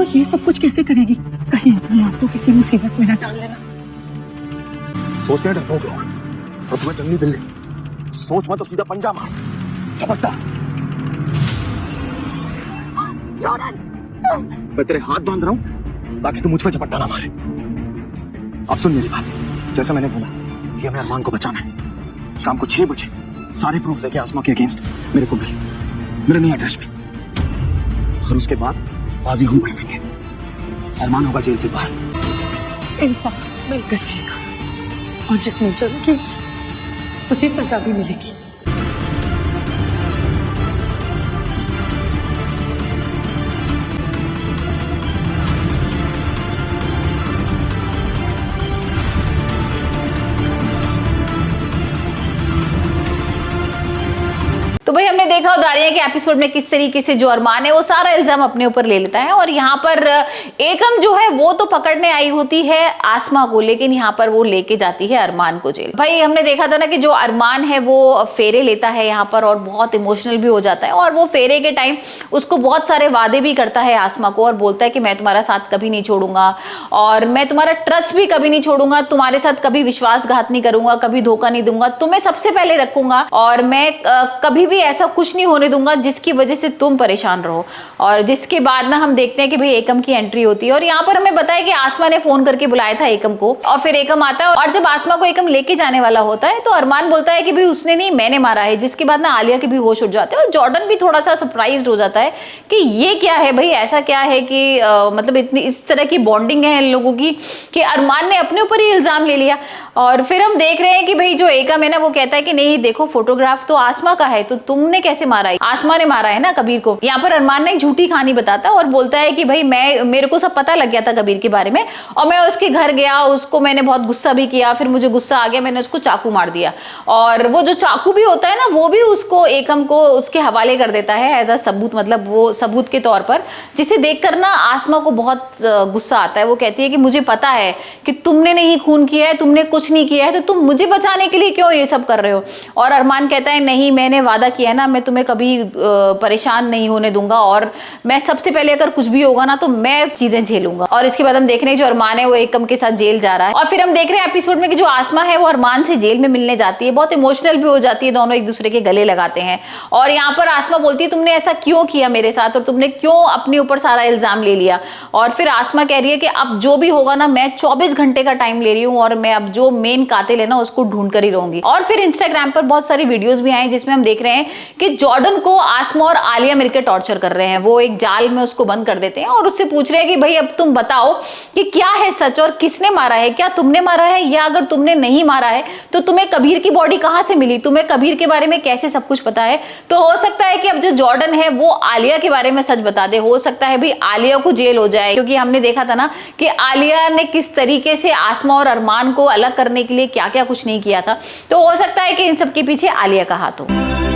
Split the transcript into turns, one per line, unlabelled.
तो ये सब कुछ कैसे करेगी? कहीं अपने आप को किसी मुसीबत में न डाल लेना।
सोचते हैं डरपोक लोग, और तुम्हें जंगली बिल्ली सोच मत तो सीधा पंजा मार, झपटता। मैं तेरे हाथ बांध रहा हूं ताकि तू मुझ पर झपट्टा ना मारे। अब सुन मेरी बात, जैसा मैंने बोला कि हमें अरमान को बचाना है। शाम को 6 बजे सारे प्रूफ लेके आसमा के अगेंस्ट मेरे को मिल, मेरे नए एड्रेस पे, और उसके बाद बाजी हम बैठेंगे। अरमान होगा जेल से बाहर,
इंसान मिलकर रहेगा और जिसने जुर्म की उसे सजा भी मिलेगी।
तो भाई हमने देखा दारिया के एपिसोड में किस तरीके से जो अरमान है वो सारा इल्जाम अपने ऊपर ले लेता है, और यहाँ पर एकम जो है वो तो पकड़ने आई होती है आसमा को, लेकिन यहाँ पर वो लेके जाती है अरमान को जेल। भाई हमने देखा था ना कि जो अरमान है वो फेरे लेता है यहाँ पर और बहुत इमोशनल भी हो जाता है, और वो फेरे के टाइम उसको बहुत सारे वादे भी करता है आसमा को, और बोलता है कि मैं तुम्हारा साथ कभी नहीं छोड़ूंगा और मैं तुम्हारा ट्रस्ट भी कभी नहीं छोड़ूंगा, तुम्हारे साथ कभी विश्वासघात नहीं करूंगा, कभी धोखा नहीं दूंगा, तुम्हें सबसे पहले रखूंगा, और मैं कभी भी ऐसा कुछ नहीं होने दूंगा जिसकी वजह से तुम परेशान रहो। और जिसके बाद ना हम देखते हैं कि भाई एकम की एंट्री होती है, और यहाँ पर हमें बताया कि आसमा ने फोन करके बुलाया था एकम को, और फिर एकम आता है, और जब आसमा को एकम लेके जाने वाला होता है तो अरमान बोलता है कि भाई उसने नहीं मैंने मारा है, जिसके बाद ना आलिया के भी होश उड़ जाते हैं, और जॉर्डन भी थोड़ा सा सरप्राइज्ड हो जाता है कि ये क्या है भाई, ऐसा क्या है कि मतलब इतनी इस तरह की बॉन्डिंग है इन लोगों की कि अरमान ने अपने ऊपर ही इल्जाम ले लिया। और फिर हम देख रहे हैं कि भाई जो एकम है ना वो कहता है कि नहीं देखो फोटोग्राफ तो आसमा का है, तो तुमने कैसे मारा है? आसमा ने मारा है ना कबीर को। यहाँ पर अरमान ने एक झूठी कहानी बताता है और बोलता है कि भाई मेरे को सब पता लग गया था कबीर के बारे में, और मैं उसके घर गया, उसको मैंने बहुत गुस्सा भी किया, फिर मुझे गुस्सा आ गया, मैंने उसको चाकू मार दिया, और वो जो चाकू भी होता है ना वो भी उसको एकम को उसके हवाले कर देता है एज अ सबूत, मतलब वो सबूत के तौर पर, जिसे देखकर ना आसमा को बहुत गुस्सा आता है। वो कहती है कि मुझे पता है कि तुमने नहीं खून किया है, तुमने कुछ नहीं किया है, तो तुम मुझे बचाने के लिए क्यों ये सब कर रहे हो? और अरमान कहता है नहीं मैंने वादा किया है ना, मैं तुम्हें कभी परेशान नहीं होने दूंगा, और मैं सबसे पहले अगर कुछ भी होगा ना तो मैं चीजें झेलूंगा। और इसके बाद हम देख रहे हैं जो अरमान है वो एकम के साथ जेल जा रहा है, और फिर हम देख रहे हैं एपिसोड में कि जो आसमा है वो अरमान से जेल में मिलने जाती है, बहुत इमोशनल भी हो जाती है, दोनों एक दूसरे के गले लगाते हैं, और यहाँ पर आसमा बोलती है तुमने ऐसा क्यों किया मेरे साथ, और तुमने क्यों अपने ऊपर सारा इल्जाम ले लिया? और फिर आसमा कह रही है कि अब जो भी होगा ना मैं 24 घंटे का टाइम ले रही हूँ, और मैं अब जो मेन कातिल है ना उसको ढूंढ कर ही रहूंगी। और फिर इंस्टाग्राम पर बहुत सारी वीडियोस भी आए जिसमें हम देख रहे हैं कि जॉर्डन को आसमा और आलिया मिलकर टॉर्चर कर रहे हैं, वो एक जाल में उसको बंद कर देते हैं और उससे पूछ रहे हैं कि भाई अब तुम बताओ कि क्या है सच, और किसने मारा है, क्या तुमने मारा है, या अगर तुमने नहीं मारा है तो तुम्हें कबीर की बॉडी कहां से मिली, तुम्हें कबीर के बारे में कैसे सब कुछ पता है? तो हो सकता है कि अब जो जॉर्डन है वो आलिया के बारे में सच बता दे, हो सकता है भाई आलिया को जेल हो जाए, क्योंकि हमने देखा था ना कि आलिया ने किस तरीके से आसमा और अरमान को अलग करने के लिए क्या क्या कुछ नहीं किया था, तो हो सकता है कि इन सब के पीछे आलिया का हाथ हो।